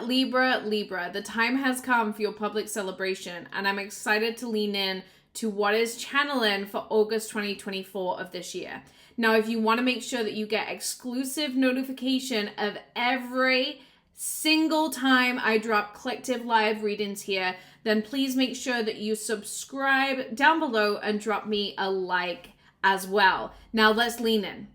Libra, the time has come for your public celebration, and I'm excited to lean in to what is channeling for August 2024 of this year. Now, if you want to make sure that you get exclusive notification of every single time I drop collective live readings here, then please make sure that you subscribe down below and drop me a like as well. Now let's lean in.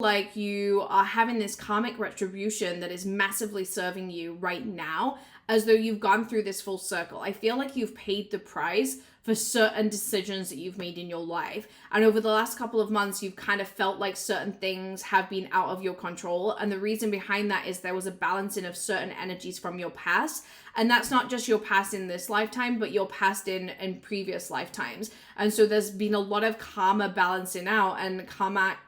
Like you are having this karmic retribution that is massively serving you right now, as though you've gone through this full circle. I feel like you've paid the price for certain decisions that you've made in your life. And over the last couple of months, you've kind of felt like certain things have been out of your control. And the reason behind that is there was a balancing of certain energies from your past. And that's not just your past in this lifetime, but your past in previous lifetimes. And so there's been a lot of karma balancing out and karmic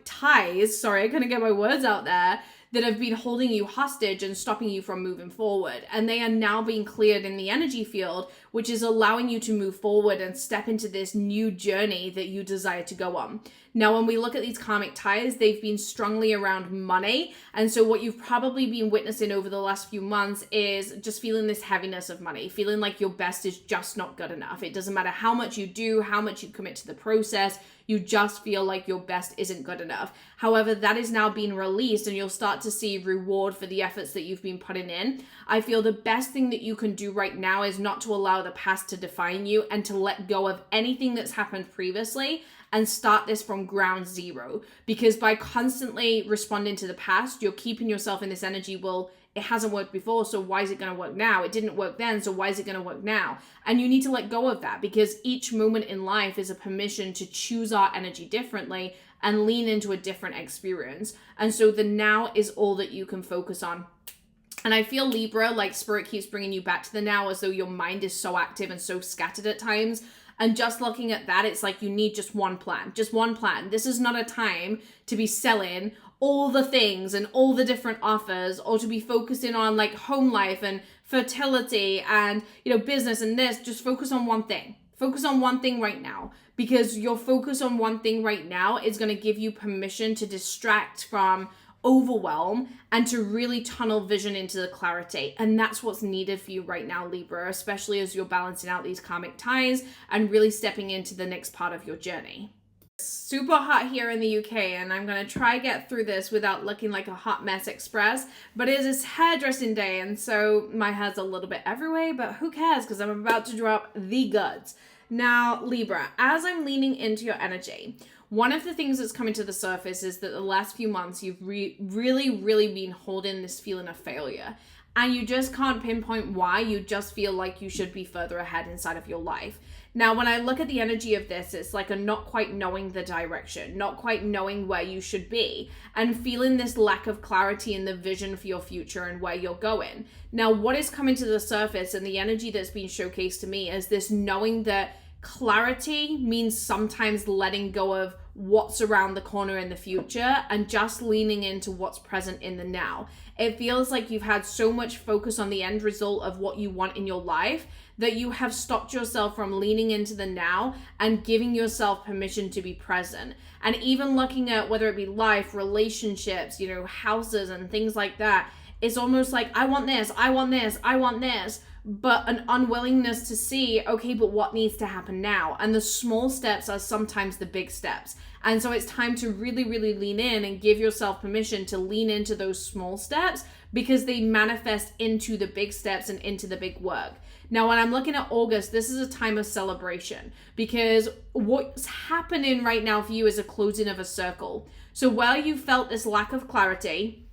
ties, sorry, I couldn't get my words out there, that have been holding you hostage and stopping you from moving forward. And they are now being cleared in the energy field, which is allowing you to move forward and step into this new journey that you desire to go on. Now, when we look at these karmic ties, they've been strongly around money. And so what you've probably been witnessing over the last few months is just feeling this heaviness of money, feeling like your best is just not good enough. It doesn't matter how much you do, how much you commit to the process, you just feel like your best isn't good enough. However, that is now being released and you'll start to see reward for the efforts that you've been putting in. I feel the best thing that you can do right now is not to allow the past to define you and to let go of anything that's happened previously and start this from ground zero. Because by constantly responding to the past, you're keeping yourself in this energy, well, it hasn't worked before, so why is it going to work now? It didn't work then, so why is it going to work now? And you need to let go of that, because each moment in life is a permission to choose our energy differently and lean into a different experience. And so the now is all that you can focus on. And I feel, Libra, like spirit keeps bringing you back to the now, as though your mind is so active and so scattered at times. And just looking at that, it's like you need just one plan. Just one plan. This is not a time to be selling all the things and all the different offers, or to be focusing on like home life and fertility and, business and this. Just focus on one thing. Focus on one thing right now, because your focus on one thing right now is going to give you permission to distract from overwhelm and to really tunnel vision into the clarity. And that's what's needed for you right now, Libra, especially as you're balancing out these karmic ties and really stepping into the next part of your journey. Super hot here in the UK, and I'm going to try get through this without looking like a hot mess express, but it is hairdressing day, and so my hair's a little bit everywhere, but who cares, because I'm about to drop the goods. Now, Libra, as I'm leaning into your energy, one of the things that's coming to the surface is that the last few months you've really been holding this feeling of failure, and you just can't pinpoint why. You just feel like you should be further ahead inside of your life. Now, when I look at the energy of this, it's like a not quite knowing the direction, not quite knowing where you should be, and feeling this lack of clarity in the vision for your future and where you're going. Now, what is coming to the surface and the energy that's been showcased to me is this knowing that clarity means sometimes letting go of what's around the corner in the future and just leaning into what's present in the now. It feels like you've had so much focus on the end result of what you want in your life that you have stopped yourself from leaning into the now and giving yourself permission to be present. And even looking at whether it be life, relationships, houses and things like that, it's almost like, I want this, I want this, I want this, but an unwillingness to see, okay, but what needs to happen now? And the small steps are sometimes the big steps. And so it's time to really lean in and give yourself permission to lean into those small steps, because they manifest into the big steps and into the big work. Now, when I'm looking at August, this is a time of celebration, because what's happening right now for you is a closing of a circle. So while you felt this lack of clarity,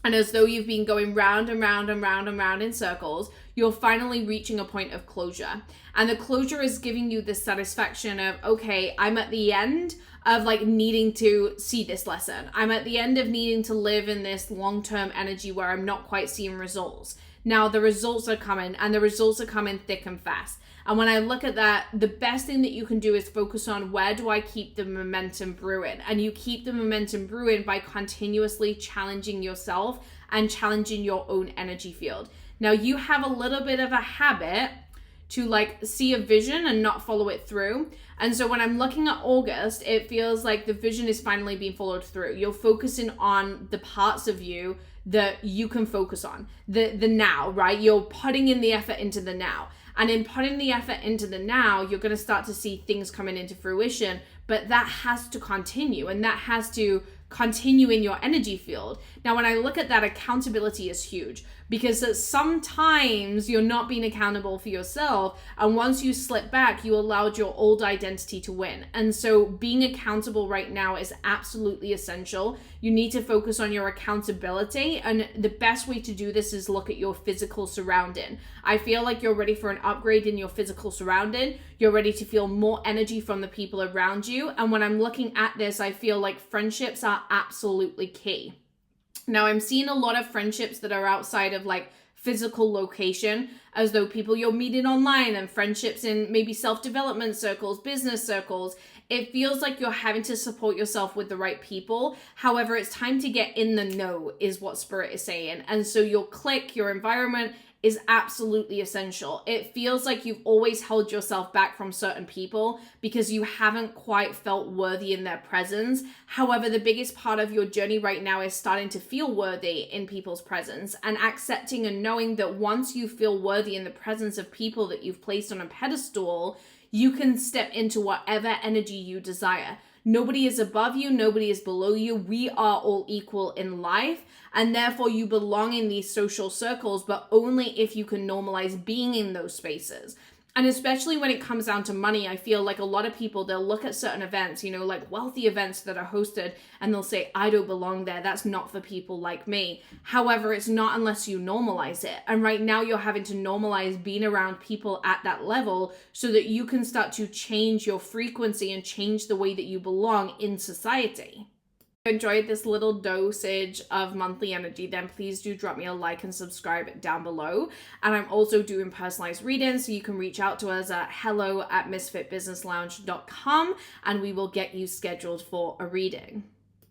and as though you've been going round and round and round and round in circles, you're finally reaching a point of closure. And the closure is giving you this satisfaction of, okay, I'm at the end of needing to see this lesson. I'm at the end of needing to live in this long-term energy where I'm not quite seeing results. Now the results are coming, and the results are coming thick and fast. And when I look at that, the best thing that you can do is focus on, where do I keep the momentum brewing? And you keep the momentum brewing by continuously challenging yourself and challenging your own energy field. Now, you have a little bit of a habit to like see a vision and not follow it through. And so when I'm looking at August, it feels like the vision is finally being followed through. You're focusing on the parts of you that you can focus on, the now, right? You're putting in the effort into the now. And in putting the effort into the now, you're going to start to see things coming into fruition, but that has to continue, and that has to continue in your energy field. Now, when I look at that, accountability is huge, because sometimes you're not being accountable for yourself. And once you slip back, you allowed your old identity to win. And so being accountable right now is absolutely essential. You need to focus on your accountability. And the best way to do this is look at your physical surrounding. I feel like you're ready for an upgrade in your physical surrounding. You're ready to feel more energy from the people around you. And when I'm looking at this, I feel like friendships are absolutely key. Now, I'm seeing a lot of friendships that are outside of like physical location, as though people you're meeting online, and friendships in maybe self-development circles, business circles. It feels like you're having to support yourself with the right people. However, it's time to get in the know, is what Spirit is saying. And so your clique, your environment, is absolutely essential. It feels like you've always held yourself back from certain people because you haven't quite felt worthy in their presence. However, the biggest part of your journey right now is starting to feel worthy in people's presence, and accepting and knowing that once you feel worthy in the presence of people that you've placed on a pedestal, you can step into whatever energy you desire. Nobody is above you. Nobody is below you. We are all equal in life. And therefore you belong in these social circles, but only if you can normalize being in those spaces. And especially when it comes down to money, I feel like a lot of people, they'll look at certain events, you know, like wealthy events that are hosted, and they'll say, I don't belong there. That's not for people like me. However, it's not unless you normalize it. And right now you're having to normalize being around people at that level so that you can start to change your frequency and change the way that you belong in society. Enjoyed this little dosage of monthly energy, then please do drop me a like and subscribe down below. And I'm also doing personalized readings, so you can reach out to us at hello@misfitbusinesslounge.com and we will get you scheduled for a reading.